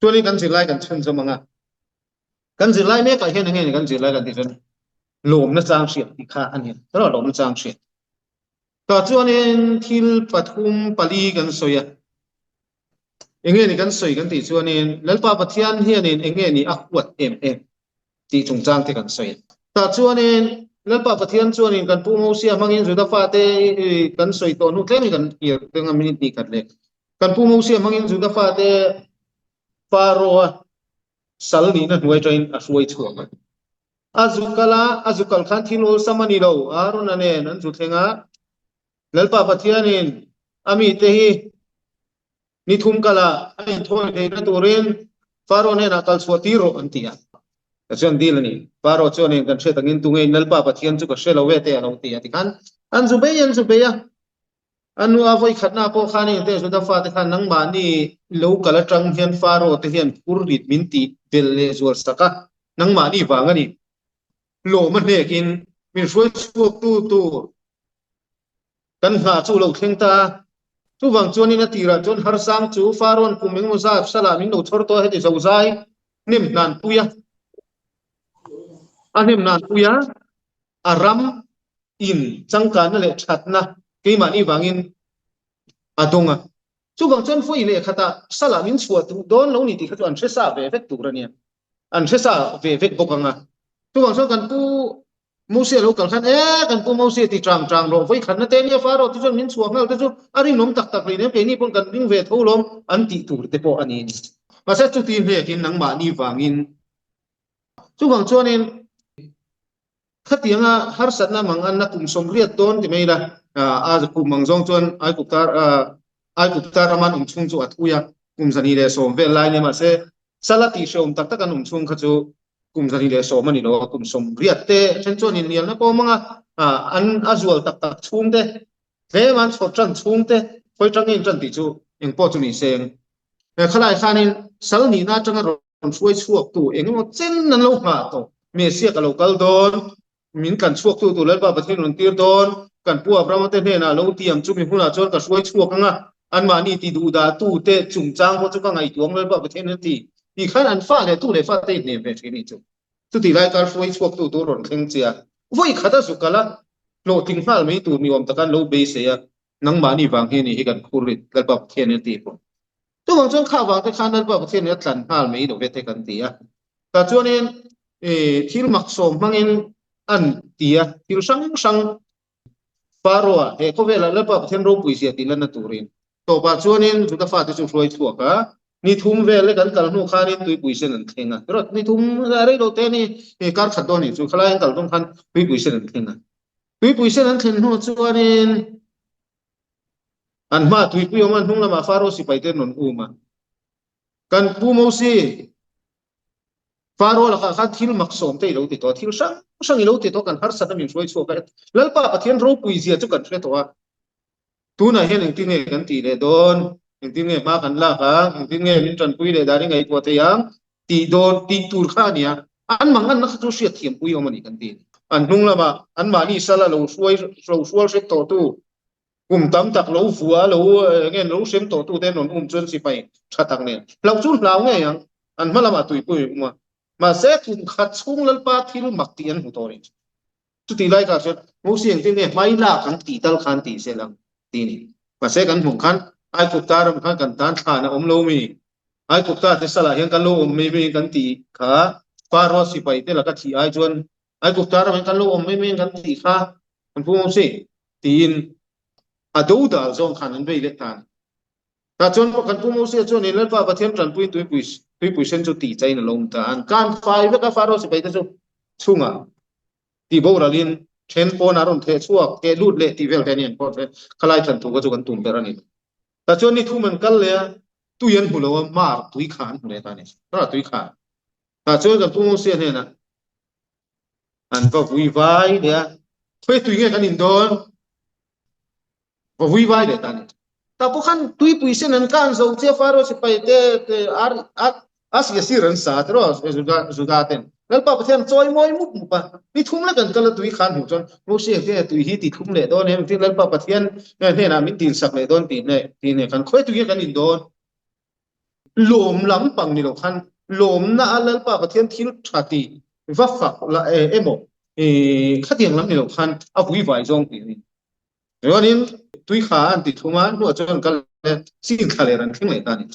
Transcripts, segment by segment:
ตัวนี้กันสิไล่กันชนสมังอ่ะกันสิไล่เนี่ยก็เห็นยังไงกันสิไล่กันที่จนหลมนะจางเสียที่ข้าอันนี้ตลอดหลมนะจางเสียต่อตัวนี้ที่ปทุมปลีกันสวยยังไงนี่กันสวยกันที่ตัวนี้แล้วป้าปะเทียนเฮียนี่ยังไงนี่อักวัดเอ็มที่จงจางที่กันสวยต่อตัวนี้แล้วป้าปะเทียนตัวนี้กันผู้มูเสียมังอินสุดาฟ้าเตกันสวยตัวนู้นเล่นกันเกี่ยวกับมินิตีกันเลยกันผู้มูเสียมังอินสุดาฟ้าเตฟาโรสัลนี่นั่นหน่วยใจอัศวินชั่วมันazukal khan thilo samani lo arun ane nan ju thenga lalpa pathianin ami te hi nithum kala ain thoi de na turin faro ne na kal swati ro antia chon dilani faro chonin kan che tangin tungai lalpa pathian chu ka shelo we te alo ti ati kan an zu be ya anu avoi khatna po khani te su da fa te khan nang ma ni lo kala tang hian faro te hian purit min ti bel le zuar saka nang ma ni wangani lộ mà nè kín mình suy suốt tu căn hạ chú lâu khen ta chú vàng chuan in tira chuan har sang chú faron cùng mình mua ra sala mình đầu thor to hết thì giàu dai niệm nan puya niệm nan puya aram in chẳng cả nó lệ chặt na cái mà đi vàng in đông à chú vàng chuan phui lệ khata sala mình suốt tu đón lâu ni thì khát ăn sẽ sa về vết tu ra nè ăn sẽ sa về vết bốc à tu bang so kan pu musia lo kan khan kan pu musia ti trang ro voi khan na te ni fa ro tu min chuang ngal te chu ari nom tak ri ne pe ni pon kan ding ve tholom an ti tur te po ani ni ma sa chu tin he kin nang ma ni wangin chu bang chuan in khatianga har sat na mang an na kum som riat ton ti mai la a ku mang jong chuan ai ku tar aman chung chu at uya kum zani le som ve lai ne ma se salati shom tak tak an chung kha chu kum zani le so mani lo kum som riat te chen chon in lian na ko manga an azual tak tak chung te ve man so tran chung te khoi tang in tran ti chu eng po chu ni seng khalai khanin sal ni na tanga ron suai chuak tu eng mo chen nan lo ha to me sia ka local don min kan chuak tu lal ba pathin ron tir don kan pu abrama te ne na lo tiam chu mi huna chon ka suai chuak anga an ma ni ti du da tu te chung chang ko chu ka ngai tuang lal ba pathin ti thì khán ăn pha này tu này pha tây niệm về thế này chứ tu thì lại cái phơi chuộc tu rồi khen chia với khát ra sụt cả lô tiếng phá mấy tu mi om ta kan lô bê xe nang mani vàng hi ni kan kurit cái bắp thiên này ti po tu vàng trong khá vàng cái khán ăn bắp thiên này tlan phá mấy đồ về thế kan ti ta cho nên thil mặc som mangin an ti thil sang sang paro có vẻ là bắp thiên rô bùi xe ti lần na turin to pa cho nên chúng ta pha thì phơi chuộc cả ni thum ve le kan kal nu khan in tui puisen an thenga rot ni thum re lo te ni kar khat do ni chu khala kal dong khan tui puisen an thenga tui puisen an then no chuanin an ma tui pu man hung lama faro si paite non uma kan pu mo si faro la kha thil mak som te lo ti to thil sang sang lo ti to kan har sa min soi chu ka lalpa pathian ro pui zia chu kan thre to tu na hen eng ti nge kan ti le don eng tin nge ma kan la ka eng tin nge min tran pui le dari ngai ko te yang ti don ti tur kha nia an mangan na chu sia thiam pui omani kan ti an hnung lama an ma ni sala lo sual se to tu tam tak lo fuwa lo nge lo sem to tu te non chon si pai tha tak ne lo chu lau nge yang an malama tui pui ma se kum khat chung lal pa thil mak ti an hu to ri tu ti lai ka se mo sieng tin nge mai la kan ti tal khan ti se lang ti ni ma se kan hung khan ai cục ta ram khan kan tan thà na om lo mi ai cục ta te sala hian kan lo om mi kan ti kha pa ro si pai te la ka thi ai chuan ai cục ta ram kan lo om mi kan ti kha kan pu mo si tin a do da zong khan an bei le tan ta chuan kan pu mo si chuan ni lal pa pathian tran pui sen chu ti chai na lom ta an kan fai ve ka fa ro si pai te chu chunga ti bo ra lin chen po na ron the chuak ke lut le ti vel te nian po the khalai than tu ka chu kan tum per ani ta cho ni thu man kal le tu yan hulo mar tui khan hule ta ni ra tui khan ta cho ga pu se ne na an va vui vai de phoi tui nge kan in don va vui vai de ta ni ta po khan tui pui se nan kan zo che faro se pai te ar as ye si ran sa tro zuga ten nal pa pathian choi moi muk mu pa ni thum la kan kala tui khan hu chon mo se te tui hi ti thum le don em ti nal pa pathian ne na min tin sak le don ti ne kan khoi tui kan in don lom lam pang ni lo khan lom na alal pa pathian thil thati va phak la emo khatiang lam ni lo khan a vui vai zong ti ni ronin tui kha an ti thuma nu chon kal sin khale ran thing le ta ni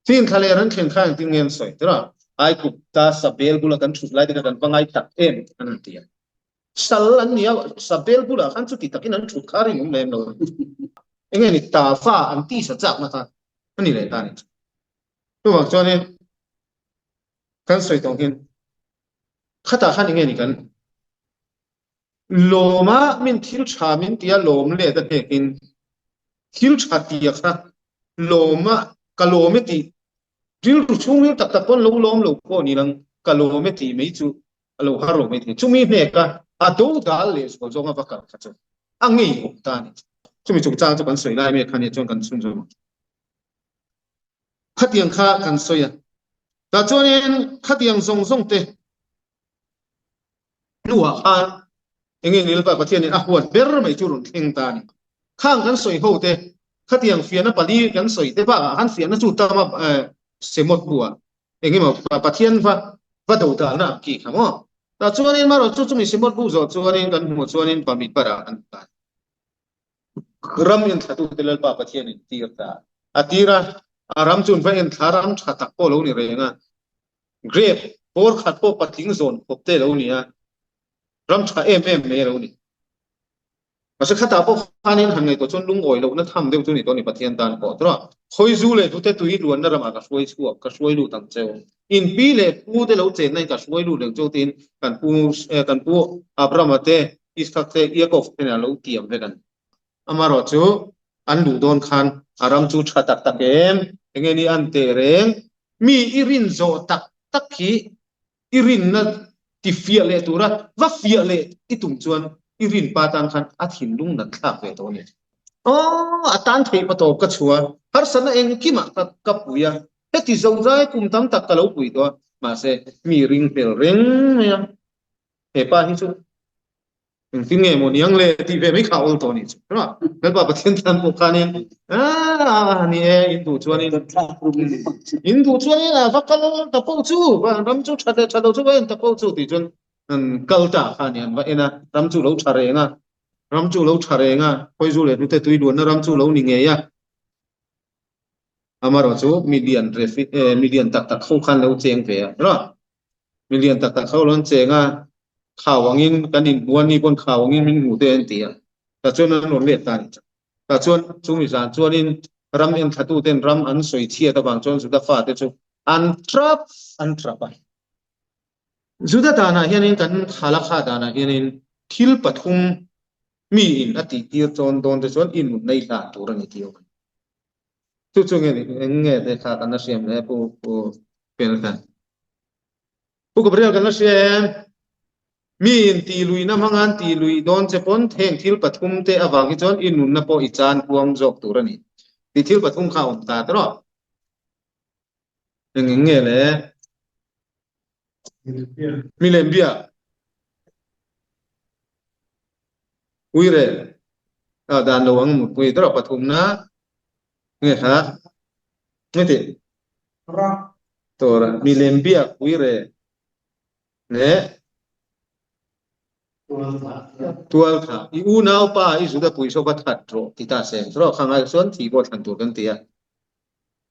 sin khale ran thing khang ti ngem soi tra ai ku ta sabel bula kan thus lai de kan pangai tak em an ti sal an nia sabel bula khan chu ti takin an thu khari ngum lem lo enge ni ta fa an ti sa chak na ta ani le ta ni tu wak cho nên kan soi tong hin khata khan enge ni kan loma min thil tha min tia lom le da hekin thil tha tia kha loma kalome ti ril ru chung ri tak tak pon lo lom lo ko ni lang kalome ti mei chu alo haro mei ti chumi me ka a do dal le so zonga va ka chu angi ko ta ni chumi chu chang chu kan soi lai me khan ni chon kan chun zo khatiang kha kan soi ya ta cho nên khatiang song song te nuwa khan engin nil pa pathian ni ahwan ber mai churun thing ta ni khang kan soi ho te khatiang fiana pali kan soi te ba han fiana chu ta ma semot bua engin ma pathian va do ta na ki khamo ta cho nên ma ro chu mi semot bu zo cho nên kan mo cho nên pa mi para an ta ram in thatu te lal pa pathian ni tir ta atira aram chun va en tharam thata ko lo ni renga grape por khat po pathing zone pop te lo ni a ram tha em me lo ni masa khata po khanin han ngai to chon lung oi lo na tham deu chu ni to ni pathian dan ko tro khoi zu le tu te tu hi luan na rama ka suai chu ka suai lu tang cheu in pi le pu te lo chen nai ka suai lu le chu tin kan pu abrama te iskak te yakov te na lo tiam le kan amaro chu an lu don khan aram chu tha tak tak em engeni an te reng mi irin zo tak tak hi irin na ti fia le tura va fia le itum chuan irin patan khan athin lung na thak ve to ni atan thei pa to ka chua har sana eng kima ka puya heti zongzai kum tam tak ka lo pui to ma se mi ring pel reng ya he pa hi chu tin nge mo niang le ti ve mai khaul to ni chu ra kal pa pathian tan ko khanin ni e indu chuan indu chuan na va kal ta po chu ba ram chu thada thada chu ba ta po chu ti chun kal ta khanian va ena ram chu lo thare nga ram chu lo thare nga khoi zu le tu te tui luan na ram chu lo ni nge ya amaro chu million tak tak khau khan lo cheng ve ra million tak tak khau lon chenga khawangin kanin buani pon khawangin min mu te an tia ta chuan an non le ta ni ta chuan chumi san chuanin ram en thatu ten ram an soi thia ta bang chuan su da fa te chu an trap zuda dana hianin kan khala kha dana hianin thil pathum mi in ati tir chon don te chuan in nei la tur ani tio chu chu nge te kha kan na siam le pu pel kan pu ko brel kan na siam mi in ti lui na mangan ti lui don che pon theng thil pathum te awangi chon in nun na po I chan puang jok tur ani ti thil pathum kha om ta tro nge le milembia uire dan lo ang mu pui tro pathum na nge kha nge ti tora milembia uire ne tual kha I u nau pa I su da pui so ba that tro ti ta sen tro khang ai son thi bo than tur kan tia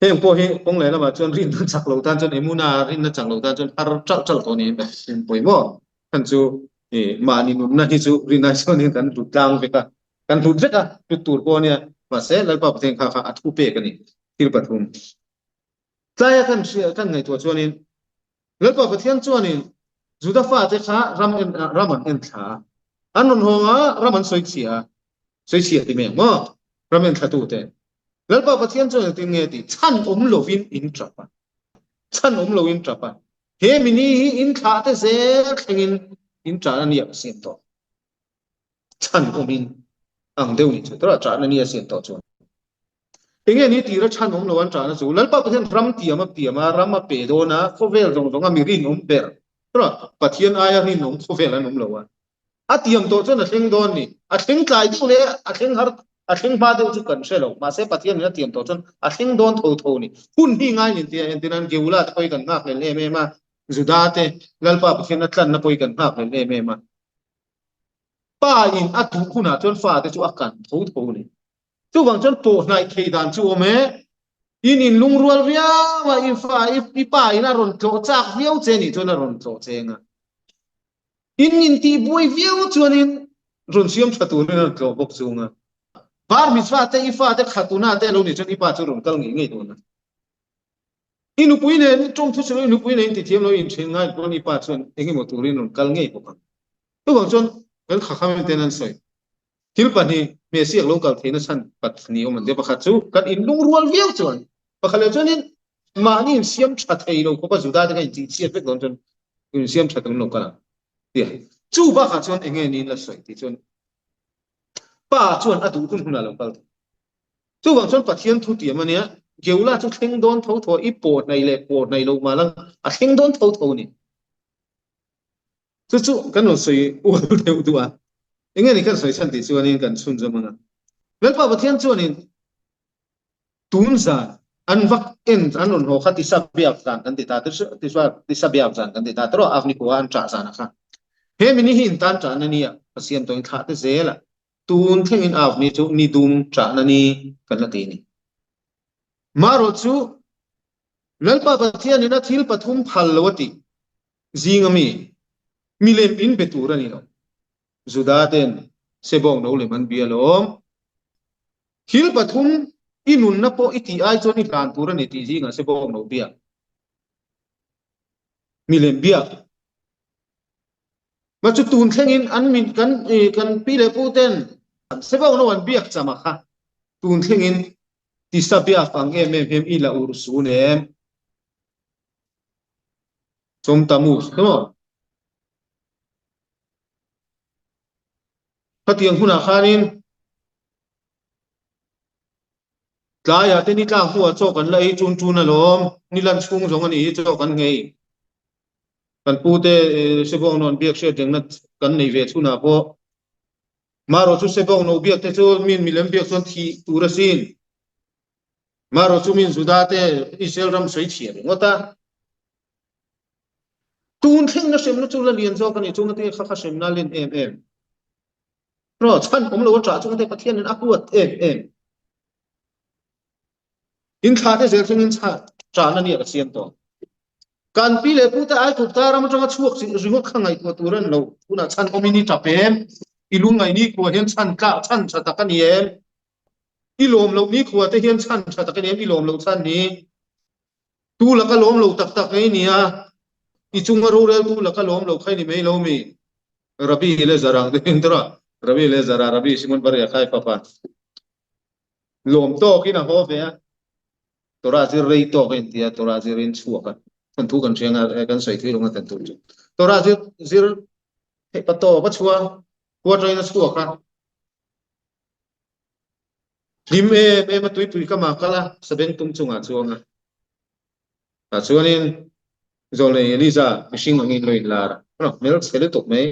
heng po hi kong le na ma chon rin chak lo tan chon emuna rin na chang lo tan chon har chal chal to ni be sin poi mo kan chu ma ni num na hi chu rin na chon ni kan tu tang ve ka kan tu zeka tu tur po ni ma se lal pa pateng kha kha athu pe ka ni til pathum tlaya kan kan ngai to chon ni lal pa pathian chon ni juda fa te kha raman en tha anon honga raman soi chia ti me mo ramen thatu te lal pa pathian chon ti nge ti chan lovin in trapa chan lovin trapa he mini in kha te se khengin in tra ni ya sin to chan omin ang deu ni tra tra ni ya sin to chon enge ni ti ra chan lowan tra na chu lal pa pathian ram ti ama ram ma pe do na kho vel jong mi rin ber tra pathian aya rin kho vel an lowan atiam to chon a thleng don ni a thleng tlai chu le a thleng har a thing ba deuh chu kan hrelo ma se pathian na tiam to chon a thing don tho ni hun hi ngai ni ti entinan geula te poi kan ngak le me ma zudate lalpa pathian na tlan na poi kan ngak le me ma pa in atu khuna chon fa te chu akan tho ni chu wang chon po nai thei dan chu me in lung rual ria wa in fa i pa in a ron tlo chak viau che ni chon a ron tlo chenga in ti boi viau chuan in ron siam thatu ni na tlo bok chunga bar mitzvah te ifa te khatuna te lo ni chon ipa chu ron kal ngi ngai tu na inu puine ni trong thu chelo inu puine ti thiam lo in thin ngai kon ipa chuan engi mo turin ron kal ngai bok tu wang chon vel kha kham te nan soi thil pa ni me siak local theina san pat ni om de pakha chu kan in lung rual viau chuan pakhale chuan in ma ni siam tha thei lo ko pa juda de kai chi chiat pek don chon in siam tha tum lo kala ti chu ba kha chuan enge ni la soi ti chuan pa chuan atu kun huna lo kal chu wang chuan pathian thu ti amania geula chu thing don tho i pot nei le pot nei lo ma lang a thing don tho ni chu kan no soi u deu tu a enge ni kan soi san ti chuan in kan chun zamanga vel pa pathian chuan in tun za an vak en an non ho khati sabiak zan kan ti ta ti sabiak zan kan ti ta tro avni ko an tra zan kha he mini hin tan tra na ni a pasien to in kha te zela tun theng in avni chu ni dum tra na ni kan la ti ni maro chu vel pa pathian in a thil pathum phal lawati zingami milem in betura ni lo zudaten sebong no le man bialom hil pathum inun na po iti ai choni kan tura ni ti jinga sebong no bia milem bia ma chu tun thlengin an min kan pi le puten sebong no an biak chama kha tun thlengin ti sabia fang em ila ur su nem chom tamus no patiang huna khanin tlaya te ni tlang hu cho kan lai chun chun alom ni lan chung jong ani cho kan ngei kan pu te sebong non biak she teng na kan nei ve chuna po maro chu sebong no biak te chu min milem biak chon thi turasin maro chu min zuda te isel ram soi chi ngota tun thing na sem na chu la lian zo kan ni chung te kha sem na len em ro chan om lo tra chung te pathian in akuat em in kha te zel thing in cha na ni ka siam to kan pi le pu ta ai tu ta ram tanga chuak si ringo khangai ko turan lo una chan omini tapem ilung ngai ni ko hian chan ka chan cha ta kan yem ilom lo ni ko te hian chan cha ta kan yem ilom lo chan ni tu la ka lom lo tak tak ei nia i chunga ro rel tu la ka lom lo khai ni mei lo mi rabi le zarang de indra rabi le zara rabi simon bar ya khai papa lom to kina ho ve tora zir rei to gen tia tora zir in chuaka kan thu kan chenga kan sai thi longa kan tu tora zir he pato pa chua ko trai na chuaka lim e ma tui ka ma kala sabeng tum chunga chuanga ta chuanin zole eliza mishing angin loin lar no mel sele tok me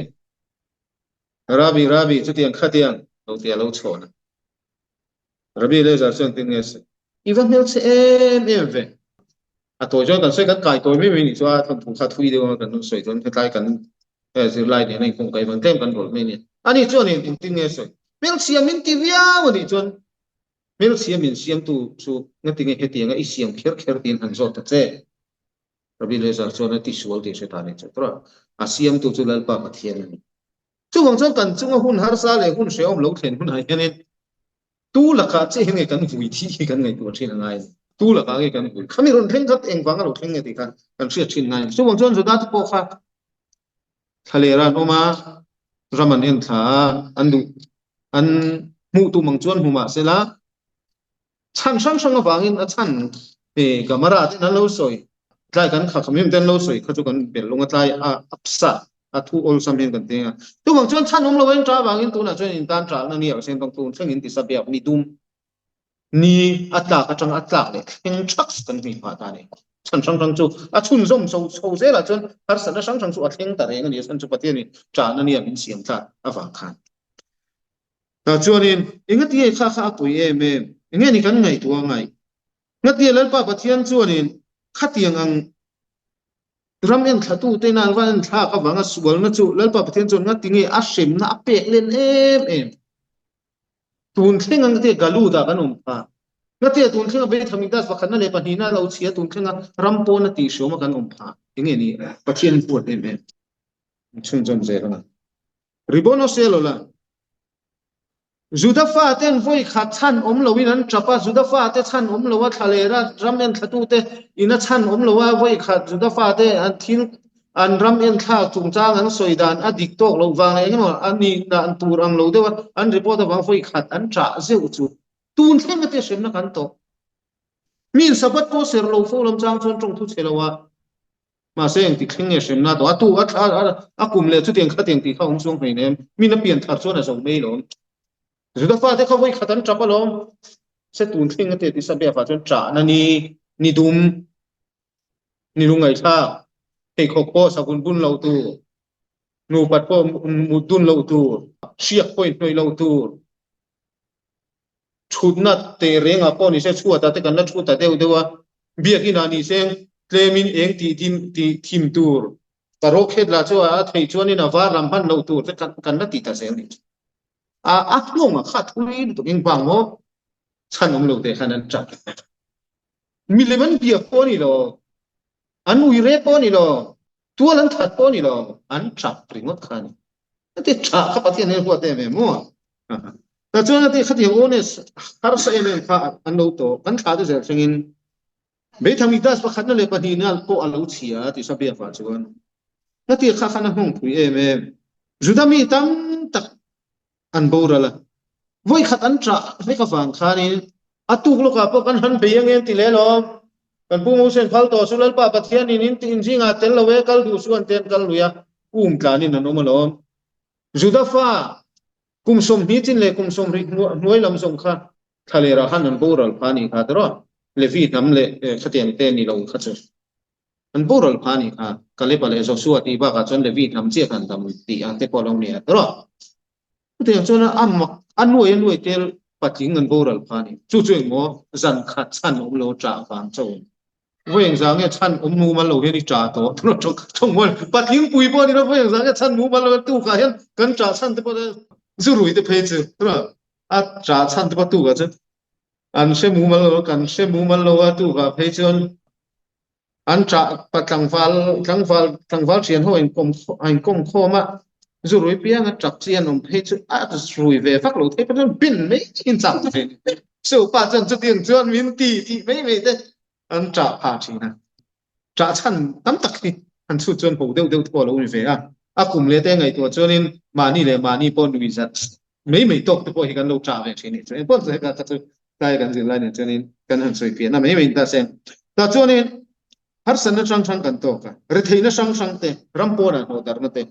rabi chu tiang khatiang lo tia lo chona rabi le za chen ting es even mel se em ve a to jo kan sai kan kai to mi ni chua thon thu kha thui de kan no soi ton kai kan zir lai ne nei kong kai ban tem kan rol me ni ani chuanin ting es mel siam min ti via ni chon mel siam min siam tu chu ngatinge hetianga i siam kher tin han zot ta che rabi le za chona ti sual ti se ta ne che tra a siam tu chu lal pa pathian ni chu wang chon kan chung hun har sa le hun se om lo thlen hun hai hianin tu la kha che henge kan vui thi kan ngai tu thin ngai tu la ka ge kan vui khami ron thleng khat eng wang lo thleng nge ti kan sia thin ngai chu wang chon zu da tu po kha thale ran oma raman en tha an mu tu mang chuan huma sela chan sang awangin a chan pe kamera tin an lo soi tlai kan kha khamim ten lo soi kha chu kan bel longa tlai a apsa a thu ol sam hen kan tenga tu wang chuan chan om lo wen tra wangin tu na chuan in tan tra na ni a sen tong tu theng in ti sabiak ni dum ni atla ka chang atla le theng chaks kan mi pa ta ni chan sang chu a chun zom so ze la chuan har san sang chu a theng ta re ni san chu pathian ni tra na ni a min siam tha a wang khan ta chuanin ingati kha kha pui em nge ni kan ngai tua ngai ngati lalpa pathian chuanin khatiang ang ram en thatu te na wan tha ka wanga sual na chu lalpa pathian chon ngati nge a shem na pek len em tun thleng ang te galu da kanum pa ngati tun thleng be thamindas pakhat na le panina lo chia tun thlenga rampo na ti shoma kanum pa nge ni pathian pu em chung jom zela ribono selola Judafa ten voi khat chan lowin an trapa Judafa te chan lowa thalera ramen thatu te ina chan lowa voi khat Judafa te an thil an ramen tha chungchang an soidan adik tok lo wang ai no ani na an tur ang lo dewa an report awang voi khat an tra zeu chu tun thleng te sem na kan to min sabat po ser lo fo lam chang chon trong thu chelawa ma seng ti thleng e sem na to atu akum le chu tiang kha tiang ti kha ong song hei nem min na pian thar chon a song mei lo Judafa te kha voi khatan trapalom se tun thing te ti sabia fa chon tra na ni dum ni lungai tha te khok po sabun bun lo tu nu pat po mudun lo tu siak point noi lo tu chutna te renga po ni se chua ta te kan na chu ta deu dewa biak ina ni seng tlemin eng ti thim tur tarok het la chu a thei chuan in awa ram han lo tur te kan na ti ta seng ni a ngong a khat ui tu ing bang mo chan lo te khanan chak mi leman bia po ni lo an ui re po ni lo tua lan that po ni lo an chak pringot khan te cha kha pathian ne huat me mo ta chuan te khati honest har sa em kha an lo to kan tha de zer sengin be thami das pa khat na le pa ni na po alo chia ti sa bia fa chuan na ti kha khana hong pui em judami tam tak an borala voi khat an tra me ka wang khani atuk lo ka po kan han beyang en ti le lo kan pu mo sen phal to sulal pa pathian in tin jinga tel lo we kal du suan ten kal luya tlanin an omalom Judafa kum som hi chin le kum som ri noi lam som kha thalera han an boral phani kha dro levi nam le khatiang te ni lo kha chu an boral phani kha kale pale so suati ba ka chon levi nam che kan tam ti an te polong ni dro te chona an nuôi tel pating an boral phani chu mo zan khat chan lo tra phang chau veng zang e chan mu man lo ni tra to no chong mo pating pui po ni no veng zang e chan mu man lo tu ka hian kan tra chan te po zurui te phe chu a tra chan te po tu ka chu an se mu man lo a tu ka phe chon an tra patang val chian ho en kom kho ma rồi bây giờ chặt chiên ông thấy chứ rồi về phát lộ thấy nó bin mấy in chẳng thế số ba chân cho tiền cho mình tỷ mấy thế anh trả phá chỉ nè trả chăn tắm tắc đi anh xuất chân hồ đều thua lâu như vậy cùng lấy tên ngày tuổi cho nên mà ni bọn đuổi giật mấy tốt thì bọn hắn lâu trả về chỉ này cho nên bọn sẽ cả cái gì lại này cho nên cái hắn suy phiền là mấy ta xem ta cho nên har san nó sang cần to cả rồi thấy nó sang thế rampo là nó dar nó thế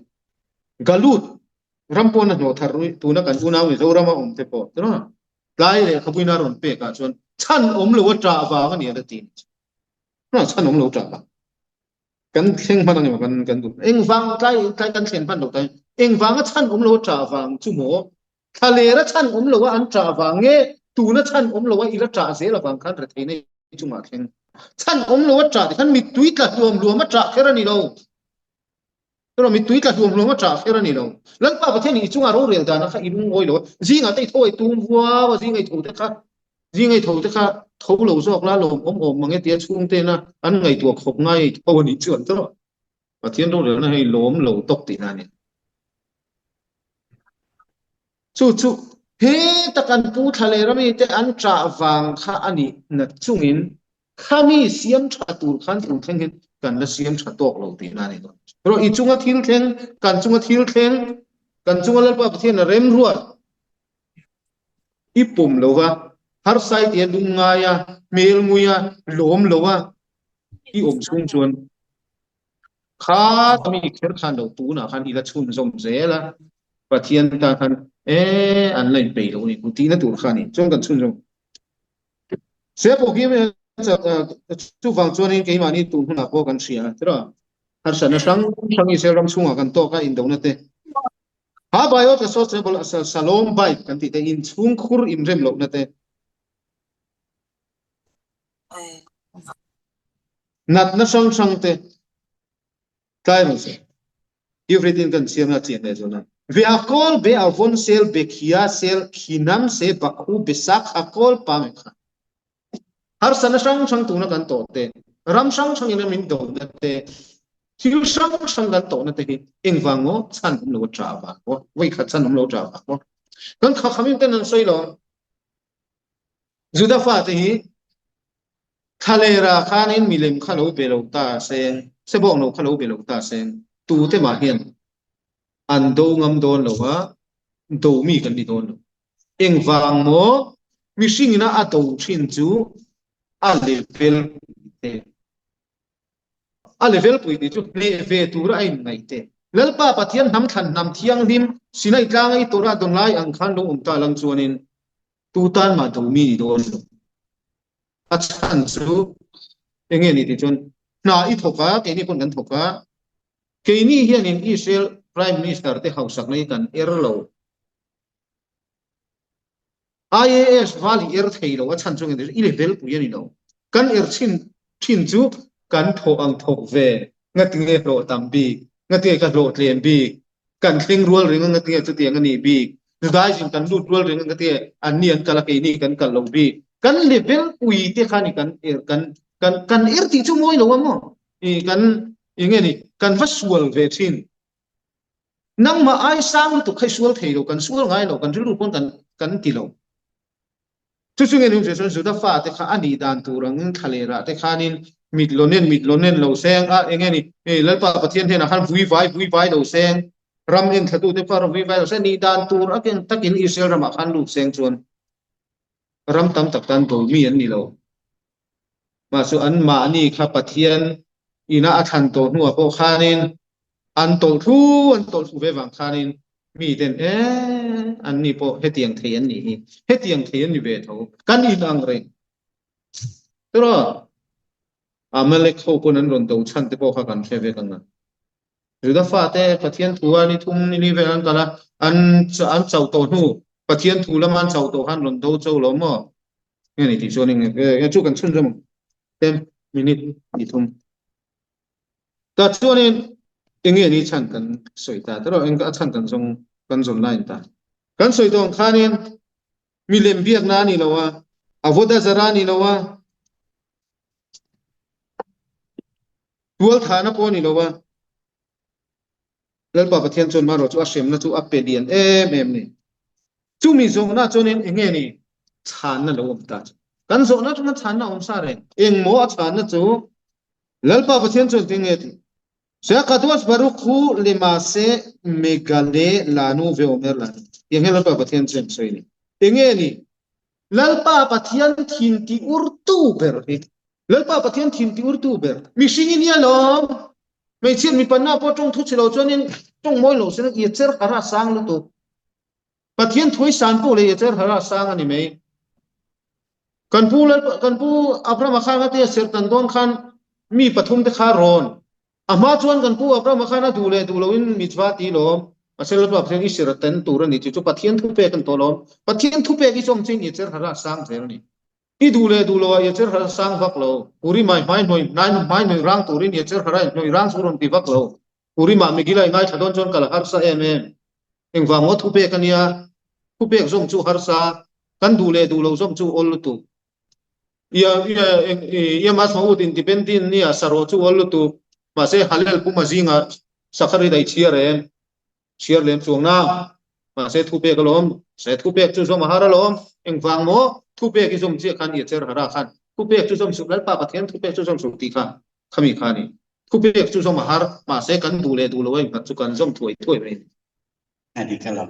galut rampon no tharui tuna kan una wi zorama te po no lai le khabuina ron pe ka chon chan lo tra wa ga ni da tin no chan lo tra ba kan theng ma nang kan du eng wang kai kan chen pan do tai eng wang chan lo tra wang chu mo thale ra chan lo an tra wa nge tuna chan lo wa ila tra se la wang khan ra the nei chu ma theng chan lo tra kan mi tuit la luom ma tra khera ni lo rồi mình túi cả tuồng luôn mà trả phê ra nè đâu lần ba bữa thế này chúng ta rồi đều đã nó khai đúng ngồi rồi riêng ở đây thôi tuồng vua và riêng ngày thầu thế khác thấu lầu giọt lá lồng mà nghe tiếng chuông tên na ăn ngày tuồng khóc ngay thôi đi chuyển thôi và thiên đâu rồi nó hay lốm lầu tóc tỉ này chú thế ta cần pu thale ra mi te an trả vàng kha ani na chungin khami siam cha tur khan tu theng hin kan la siam cha tok lo tỉ này rồi ít chung thil theng kan chung thil theng kan chung lal pa pathian rem ruat ipum lowa har sai te dunga ya mel muya lom lowa I sung chuan kha mi kher khan do tu na khan ila chun zom zela pathian ta khan an lai pe lo ni ti na tur khan ni chung kan chun zom se po gi me chu wang chuan in ke mani tu na po kan sia tra har san sang i se ram chunga kan to ka in do na te ha bayo ka so bol salom bai kan ti te in chung khur im rem lo na te nat na sang te kai mo se everything kan siam na chen ne zona ve a kol be a von sel be khia sel khinam se bakhu besak a kol pa me kha har san sang tu na kan to te ram sang in min do na te thil sang kan to na te hi eng wango chan lo tra ba ko wei kha chan lo tra ba ko kan kha khamin ten an soi lo juda fa te hi khalera khanin milem khalo be lo ta sen se bong lo khalo be lo ta sen tu te ma hian an do ngam don lo wa do mi kan ni don lo eng wang mo mi singina a to thin chu a level te a level pui ti chu le ve tu ra ai nai te lalpa pathian nam than nam thiang lim sinai tlangai tora don lai ang khan lo ta lang chuanin tu tan ma do mi ni don lo a chan chu enge ni ti chun na I thoka ke ni pon kan thoka ke ni hian in Israel prime minister te hausak nei kan erlo IAS vali er theilo a chan chung in level pu yani lo kan er chin chu kan tho ang thok ve ngatinge ro tambi ngate ka ro tlem bi kan thing rual ring ngate chu tiang ani bi dai jin kan lut rual ring ngate an nian kala ke ni kan kal lo bi kan level ui te khani kan er kan er ti chu moi lo mo I kan inge ni kan vasual ve thin nang ma ai sang tu khai sual theilo kan sual ngai lo kan ru kon kan ti lo chu chu nge nu je son da fa te kha ani dan tu rang khalera te khanin mit lonen lo seng a enge ni lalpa pathian thena han vui vai lo seng ram in thatu te par vui vai lo se ni dan tur a ken takin Israel ram khan lu seng chuan ram tam tak tan to mi an ni lo ma su an ma ni kha pathian ina a than to nu a po khanin an to thu ve wang khanin mi den an ni po hetiang thei an ni hetiang thei an ni ve tho kan in ang re tro amalek ho ko nan ron to chan te po kha kan fe ve kan na juda fa te pathian thuwa ni thum ni ve an kala an chau to nu pathian thu lam an chau to han ron do chau lo mo nge ni ti so ni nge chu kan chun jam tem minute ni thum ta chuanin enge ni chan kan soi ta tro eng ka chan kan song kan zon line ta kan soi dong khanin milem biak na ni lowa avoda zara ni lowa tual thana po ni lowa lalpa pathian chon maro chu ashem na chu apedian em ni chu mi zong na chonin enge ni chan na lo ta kan zo na chu na chan na om sa re eng mo a chan na chu lalpa pathian chon tinge Syakaduas baruku lima se megale lanu ve omer lanu. Yang lalpa pathian chen so ini. Ingeni lalpa pathian thinti urtu ber. Lalpa pathian thinti urtu ber. Misingin ya lom. Mai chen mi panna po tong thu chilo chonin tong moi lo sen ye cher hara sang lo tu. Pathian thui san pu le ye cher hara sang ani mai. Kan pu apra makha te ser tan don khan mi pathum te kha ron. Ama chuan kan pu apra makhana du lo in mitwa ti lo asel pa pheng isir ten tur ni chu pathian thu pe kan to lo pathian thu pe ki som chin ni cher hara sang zer ni I du lo ye cher hara sang vak lo puri mai noi rang turin ye cher hara noi rang suron ti vak lo puri ma mi gilai ngai thadon chon kala har sa eng wango thu pe kan ya thu pe som chu har sa kan du lo som chu ol tu ya mas ma ut independent ni asaro chu ol tu masih halal pu mazinga sakari dai chiar lem chuang na masih thupe kalom se thupe chu som hara lom eng wang mo thupe ki som che khan ye cher hara khan thupe chu som suklal pa pathian thupe chu som sukti khan khami khani thupe chu som har masih kan du lo eng chu kan som thoi re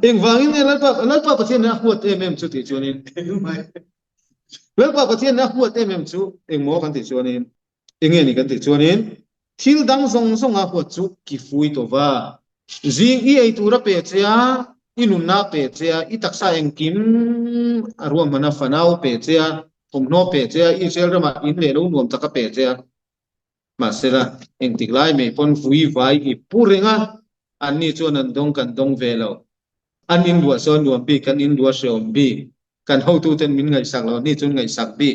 eng wang in lal pa pathian na huat chu ti chuanin lal pa pathian na huat chu eng mo kan ti chuanin enge ni kan ti chuanin thil dang zong a huat chu ki fui to wa jing I ai tura pe chia inun na pe chia I taksa eng kim arwa mana fanau pe chia thomno pe chia I sel rama in le lo nuam taka pe chia masela eng tiklai me pon fui vai I puringa ani chuan an dong kan dong ve lo an in dua son nuam bi kan in dua seom bi kan ho tu ten min ngai sak lo ni chun ngai sak bi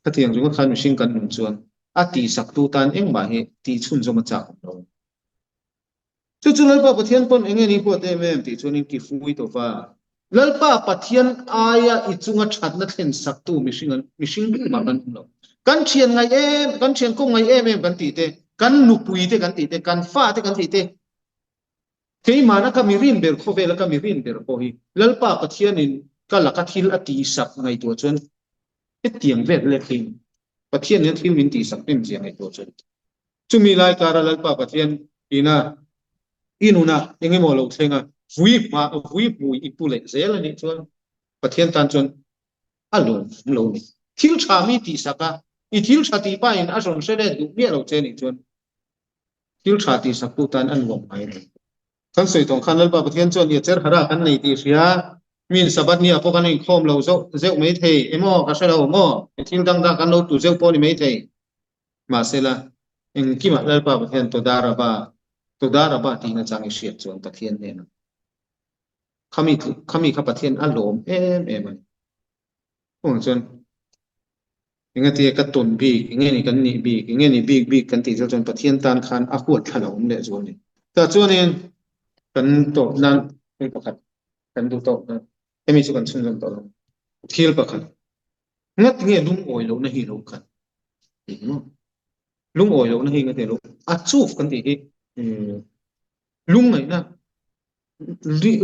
ka thiang jung khan mihring kan nung chuan a ti sak tu tan eng ma he ti chun zoma chak lo chu chu lalpa pathian pon enge ni po te mem ti chuan in ki fui to fa lalpa pathian aya i chunga thatna thlen sak tu mihring ma kan lo kan thian ngai kan thian ko ngai em kan ti te kan nu pui te kan ti te kan fa te kan ti te cái mà nó kami rin ber kho vela kami rin ber kho hi lalpa pathian in kala ka thil ati sak ngai to chun cái tiang vet le thing pathian ne thil min ti sak pin chiang ngai to chun chumi lai kara lalpa pathian ina inuna engi mo lo thenga vui bui ipule zel ni chun pathian tan chun alo lo ni thil cha mi ti saka I thil cha ti pa in a ron se le du me lo che ni chun thil cha ti sak tu tan an wom mai kan soi tong khan lalpa pathian chon ye cher hara kan nei ti ria min sabat ni apo kan in khom lo zo zeu mai thei emo ka sa lo mo thil dang da kan lo tu zeu po ni mai thei ma sela in ki ma lalpa pathian to dara ba ti na chang siat chon pathian ne na khami kha pathian alom em ai ong chon ingati ka ton bi ingeni kan ni bi ingeni bi kan ti chon pathian tan khan a huat thalom le zo ni ta chuanin kan to nan ei pakhat kan du to na emi chu kan chun jon to thil pakhat ngat nge lung oi lo na hi lo khan lung oi lo na hi ngate lo a chuf kan ti hi lung ngai na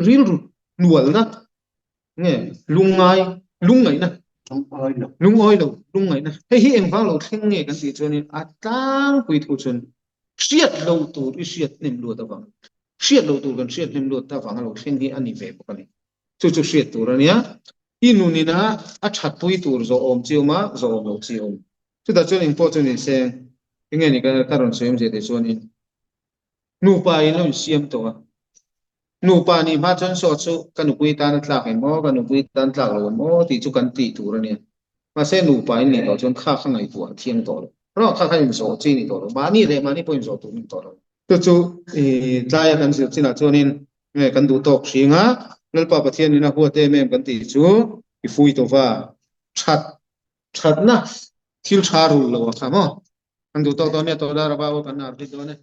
ril nual na nge lung ngai na lung oi lo lung ngai na hei hi eng wang lo thing nge kan ti chuanin a tang pui thu chun siat lo tu I siat nim lo da wang siat lo tu kan siat nim lo ta wang lo thing hi ani ve pakani chu siat tu rania inunina a that pui tur zo om chioma zo om lo chiom chu da chuan important ni se nge ni ka karon sem je de chuanin nu pa in lo siam to nu pa ni ma chon so chu kan pui tan tlak mo kan pui tan tlak lo mo ti chu kan ti tur rania ma se nu pa in ni lo chon kha ngai tu thiang to ro kha in zo chi ni to ma ni point zo tu ni to chu tlaya kan sil china chuanin nge kan du tok hringa lalpa pathian ina huate mem kan ti chu I fui to va that na thil tha ru lo kha mo kan du tok to ne to da ra ba kan ar ti to ne